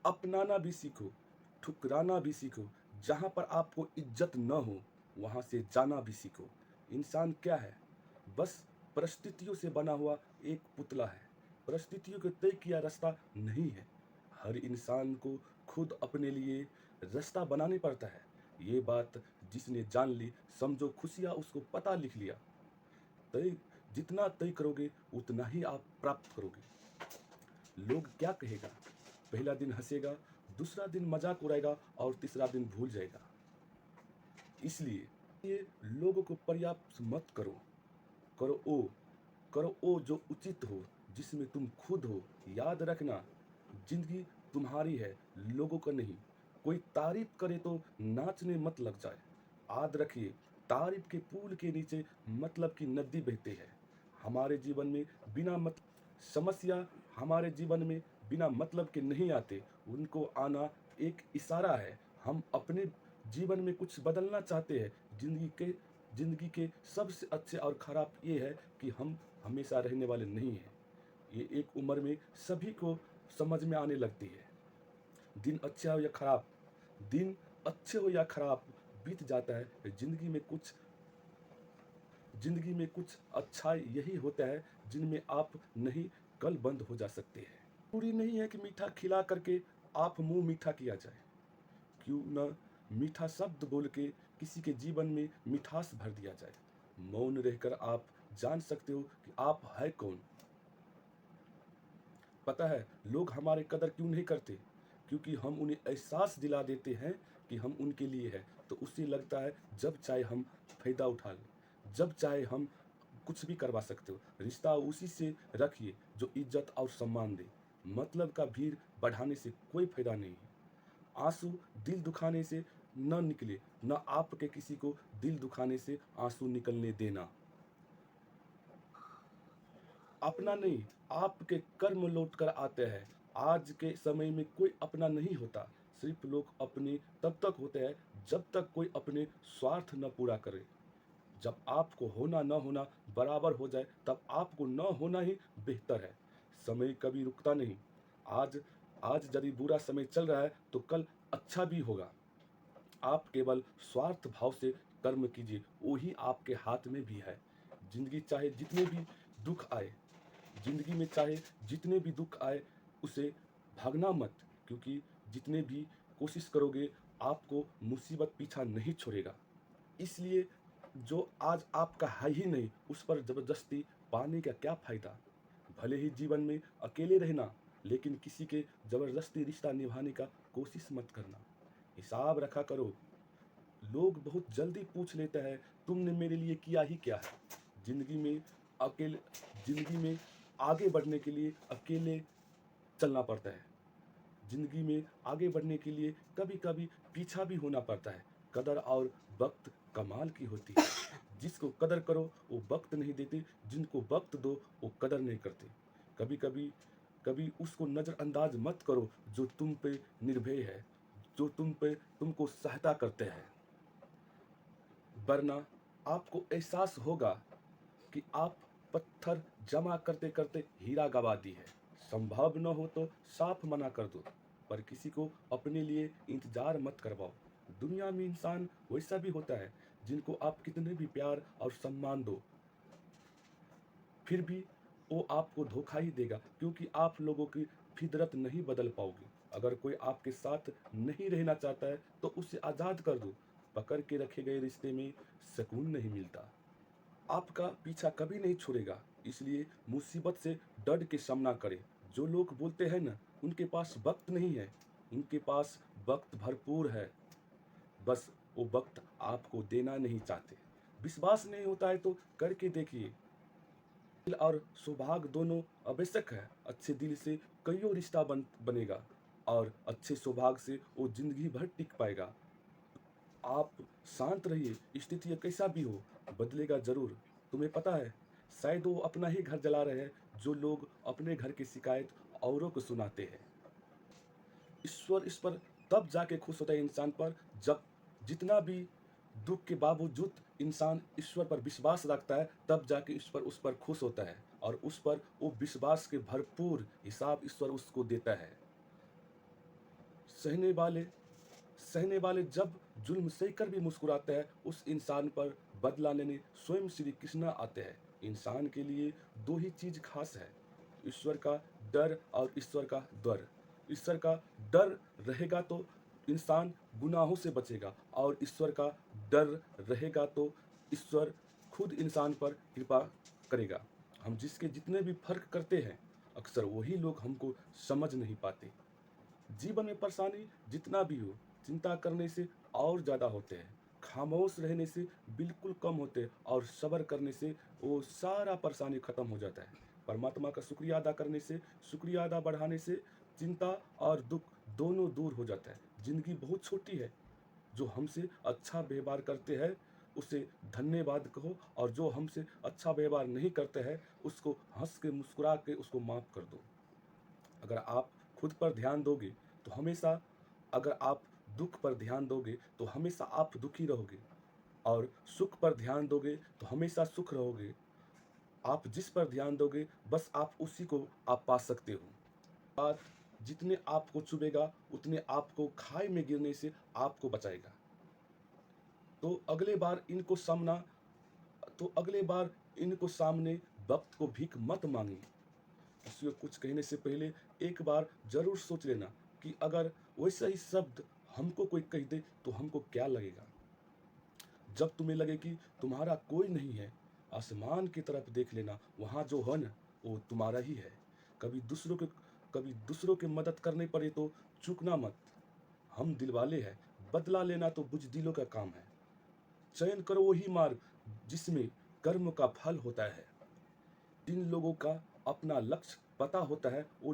अपनाना भी सीखो, ठुकराना भी सीखो। जहाँ पर आपको इज्जत न हो, वहाँ से जाना भी सीखो। इंसान क्या है? बस परिस्थितियों से बना हुआ एक पुतला है। परिस्थितियों के तय किया रास्ता नहीं है। हर इंसान को खुद अपने लिए रास्ता बनाने पड़ता है। ये बात जिसने जान ली, समझो खुशियाँ उसको पता लिख लिया। तय जितना तय करोगे उतना ही आप प्राप्त करोगे। लोग क्या कहेगा? पहला दिन हंसेगा, दूसरा दिन मजाक उड़ाएगा और तीसरा दिन भूल जाएगा। इसलिए ये लोगों को पर्याप्त मत करो। करो ओ जो उचित हो, जिसमें तुम खुद हो। याद रखना, जिंदगी तुम्हारी है, लोगों का नहीं। कोई तारीफ करे तो नाचने मत लग जाए। याद रखिए, तारीफ के पुल के नीचे मतलब की नदी बहती है। हमारे जीवन में बिना समस्या हमारे जीवन में बिना मतलब के नहीं आते। उनको आना एक इशारा है। हम अपने जीवन में कुछ बदलना चाहते हैं। जिंदगी के सबसे अच्छे और खराब ये है कि हम हमेशा रहने वाले नहीं हैं। ये एक उम्र में सभी को समझ में आने लगती है। दिन अच्छा हो या खराब, दिन अच्छे हो या खराब बीत जाता है। जिंदगी में कुछ अच्छा यही होता है जिनमें आप नहीं कल बंद हो जा सकते हैं। जरूरी नहीं है कि मीठा खिला करके आप मुंह मीठा किया जाए। क्यों न मीठा शब्द बोल के किसी के जीवन में मिठास भर दिया जाए। मौन रहकर आप जान सकते हो कि आप है कौन। पता है लोग हमारे कदर क्यों नहीं करते? क्योंकि हम उन्हें एहसास दिला देते हैं कि हम उनके लिए हैं। तो उससे लगता है जब चाहे हम फायदा उठा लें, जब चाहे हम कुछ भी करवा सकते हो। रिश्ता उसी से रखिए जो इज्जत और सम्मान दे। मतलब का भीड़ बढ़ाने से कोई फायदा नहीं है। आंसू दिल दुखाने से न निकले, न आपके किसी को दिल दुखाने से आंसू निकलने देना। अपना नहीं, आपके कर्म लौट कर आते हैं। आज के समय में कोई अपना नहीं होता। सिर्फ लोग अपने तब तक होते हैं जब तक कोई अपने स्वार्थ न पूरा करे। जब आपको होना न होना बराबर हो जाए, तब आपको न होना ही बेहतर है। समय कभी रुकता नहीं। आज आज यदि बुरा समय चल रहा है तो कल अच्छा भी होगा। आप केवल स्वार्थ भाव से कर्म कीजिए, वही आपके हाथ में भी है। जिंदगी चाहे जितने भी दुख आए जिंदगी में चाहे जितने भी दुख आए, उसे भागना मत। क्योंकि जितने भी कोशिश करोगे, आपको मुसीबत पीछा नहीं छोड़ेगा। इसलिए जो आज आपका है ही नहीं, उस पर जबरदस्ती पाने का क्या फायदा? भले ही जीवन में अकेले रहना, लेकिन किसी के जबरदस्ती रिश्ता निभाने का कोशिश मत करना। हिसाब रखा करो। लोग बहुत जल्दी पूछ लेते हैं, तुमने मेरे लिए किया ही क्या है? जिंदगी में अकेले जिंदगी में आगे बढ़ने के लिए अकेले चलना पड़ता है। जिंदगी में आगे बढ़ने के लिए कभी कभी पीछा भी होना पड़ता है। कदर और वक्त कमाल की होती है। जिसको कदर करो वो वक्त नहीं देते, जिनको वक्त दो वो कदर नहीं करते। कभी कभी कभी उसको नज़रअंदाज मत करो जो तुम पे निर्भय है, जो तुमको सहायता करते हैं। वरना आपको एहसास होगा कि आप पत्थर जमा करते करते हीरा गवा दी है। संभव न हो तो साफ मना कर दो, पर किसी को अपने लिए इंतजार मत करवाओ। दुनिया में इंसान वैसा भी होता है जिनको आप कितने भी प्यार और सम्मान दो, फिर भी वो आपको धोखा ही देगा। क्योंकि आप लोगों की फितरत नहीं बदल पाओगे। अगर कोई आपके साथ नहीं रहना चाहता है तो उसे आज़ाद कर दो। पकड़ के रखे गए रिश्ते में सुकून नहीं मिलता। आपका पीछा कभी नहीं छोड़ेगा। इसलिए मुसीबत से डट के सामना करें। जो लोग बोलते हैं ना उनके पास वक्त नहीं है, उनके पास वक्त भरपूर है। बस वो वक्त आपको देना नहीं चाहते। विश्वास नहीं होता है तो करके देखिए। दिल और सौभाग्य दोनों आवश्यक है। अच्छे दिल से कईयों रिश्ता बनेगा और अच्छे सौभाग्य से वो जिंदगी भर टिक पाएगा। आप शांत रहिए, स्थिति कैसा भी हो, बदलेगा ज़रूर। तुम्हें पता है, शायद वो अपना ही घर जला रहे हैं जो लोग अपने घर की शिकायत औरों को सुनाते हैं। ईश्वर इस पर तब जाके खुश होता है इंसान पर, जब जितना भी दुख के बावजूद इंसान ईश्वर पर विश्वास रखता है, तब जाके ईश्वर उस पर खुश होता है और उस पर वो विश्वास के भरपूर हिसाब ईश्वर उसको देता है। सहने वाले सहने वाले जब जुल्म सहकर भी मुस्कुराते हैं, उस इंसान पर बदला लेने स्वयं श्री कृष्ण आते हैं। इंसान के लिए दो ही चीज खास है, ईश्वर का डर और ईश्वर का डर। ईश्वर का डर रहेगा तो इंसान गुनाहों से बचेगा, और ईश्वर का डर रहेगा तो ईश्वर खुद इंसान पर कृपा करेगा। हम जिसके जितने भी फर्क करते हैं, अक्सर वही लोग हमको समझ नहीं पाते। जीवन में परेशानी जितना भी हो, चिंता करने से और ज़्यादा होते हैं, खामोश रहने से बिल्कुल कम होते हैं, और सब्र करने से वो सारा परेशानी खत्म हो जाता है। परमात्मा का शुक्रिया अदा करने से, शुक्रिया अदा बढ़ाने से चिंता और दुख दोनों दूर हो जाता है। ज़िंदगी बहुत छोटी है, जो हमसे अच्छा व्यवहार करते हैं उसे धन्यवाद कहो, और जो हमसे अच्छा व्यवहार नहीं करते हैं उसको हंस के मुस्कुरा के उसको माफ़ कर दो। अगर आप खुद पर ध्यान दोगे तो हमेशा अगर आप दुख पर ध्यान दोगे तो हमेशा आप दुखी रहोगे, और सुख पर ध्यान दोगे तो हमेशा सुख रहोगे। आप जिस पर ध्यान दोगे बस आप उसी को आप पा सकते हो। बात जितने आपको चुभेगा उतने आपको खाई में गिरने से आपको बचाएगा। तो अगले बार इनको सामने वक्त को भीख मत मांगिए। किसी को कुछ कहने से पहले एक बार जरूर सोच लेना कि अगर वैसा ही शब्द हमको कोई कह दे तो हमको क्या लगेगा। जब तुम्हें लगे कि तुम्हारा कोई नहीं है, आसमान की तरफ देख लेना, वहाँ जो है ना वो तुम्हारा ही है। कभी दूसरों के कभी दूसरों की मदद करने पड़े तो चूकना मत। हम दिलवाले हैं, बदला लेना तो बुजदिलों का काम है। चयन करो वही मार्ग जिसमें कर्म का फल होता है। जिन लोगों का अपना लक्ष्य पता होता है वो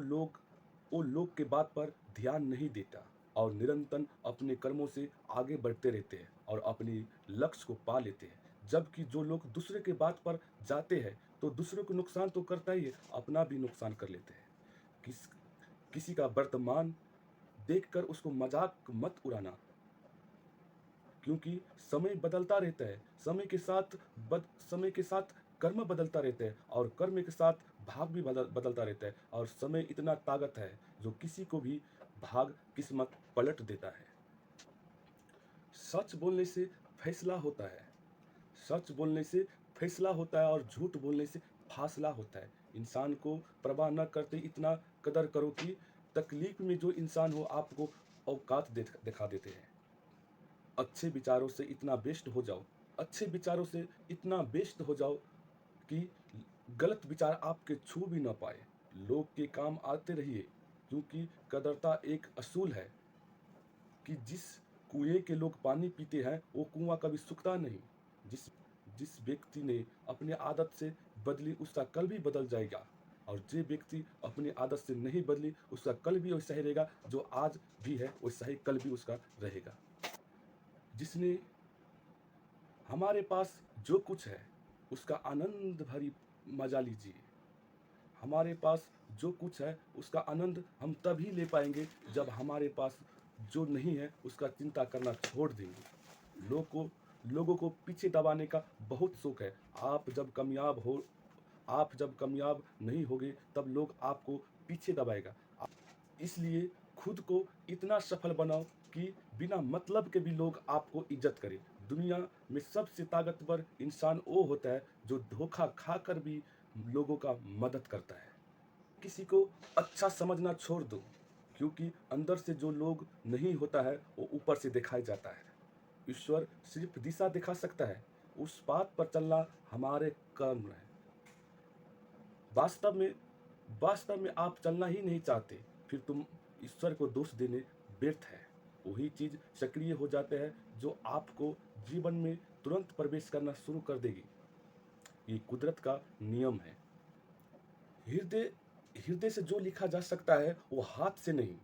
लोग के बात पर ध्यान नहीं देता, और निरंतर अपने कर्मों से आगे बढ़ते रहते हैं और अपने लक्ष्य को पा लेते हैं। जबकि जो लोग दूसरे के बात पर जाते हैं तो दूसरों को नुकसान तो करता ही है, अपना भी नुकसान कर लेते हैं। किस किसी का वर्तमान देखकर उसको मजाक मत उड़ाना, क्योंकि समय बदलता रहता है। समय के साथ कर्म बदलता रहता है, और कर्म के साथ भाग भी बदलता रहता है, और समय इतना ताकत है जो किसी को भी भाग किस्मत पलट देता है। सच बोलने से फैसला होता है। सच बोलने से फैसला होता है, और झूठ बोलने से फासला होता है। इंसान को परवाह न करते इतना कदर करो कि तकलीफ में जो इंसान हो आपको औकात दिखा देते हैं। अच्छे विचारों से इतना व्यस्त हो जाओ कि गलत विचार आपके छू भी ना पाए। लोग के काम आते रहिए, क्योंकि कदरता एक असूल है कि जिस कुएं के लोग पानी पीते हैं वो कुआं कभी सूखता नहीं। जिस जिस व्यक्ति ने अपनी आदत से बदली उसका कल भी बदल जाएगा, और जो व्यक्ति अपनी आदत से नहीं बदली उसका कल भी वैसा ही रहेगा। जो आज भी है वैसा ही कल भी उसका रहेगा। जिसने हमारे पास जो कुछ है उसका आनंद भरी मजा लीजिए। हमारे पास जो कुछ है उसका आनंद हम तभी ले पाएंगे जब हमारे पास जो नहीं है उसका चिंता करना छोड़ देंगे। लोगों को पीछे दबाने का बहुत शौक है। आप जब कामयाब नहीं होगे तब लोग आपको पीछे दबाएगा। इसलिए खुद को इतना सफल बनाओ कि बिना मतलब के भी लोग आपको इज्जत करें। दुनिया में सबसे ताकतवर इंसान वो होता है जो धोखा खाकर भी लोगों का मदद करता है। किसी को अच्छा समझना छोड़ दो, क्योंकि अंदर से जो लोग नहीं होता है वो ऊपर से दिखाई जाता है। ईश्वर सिर्फ दिशा दिखा सकता है, उस बात पर चलना हमारे कर्म है। वास्तव में वास्तव में आप चलना ही नहीं चाहते, फिर तुम ईश्वर को दोष देने व्यर्थ है। वही चीज सक्रिय हो जाते हैं जो आपको जीवन में तुरंत प्रवेश करना शुरू कर देगी। ये कुदरत का नियम है। हृदय हृदय से जो लिखा जा सकता है वो हाथ से नहीं,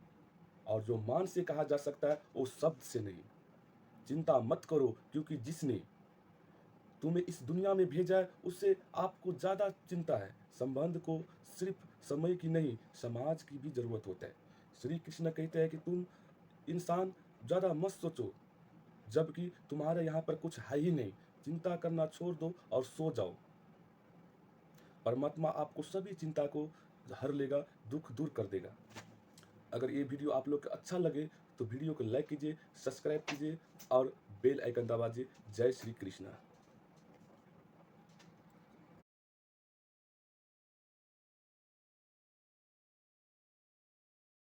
और जो मान से कहा जा सकता है वो शब्द से नहीं। चिंता मत करो, क्योंकि जिसने तुम्हें इस दुनिया में भेजा है उससे आपको ज्यादा चिंता है। संबंध को सिर्फ समय की नहीं समाज की भी जरूरत होता है। श्री कृष्ण कहते हैं कि तुम इंसान ज्यादा मत सोचो, जबकि तुम्हारे यहाँ पर कुछ है ही नहीं। चिंता करना छोड़ दो और सो जाओ। परमात्मा आपको सभी चिंता को हर लेगा, दुख दूर कर देगा। अगर ये वीडियो आप लोग को अच्छा लगे तो वीडियो को लाइक कीजिए, सब्सक्राइब कीजिए और बेल आइकन दबा दीजिए। जय श्री कृष्णा।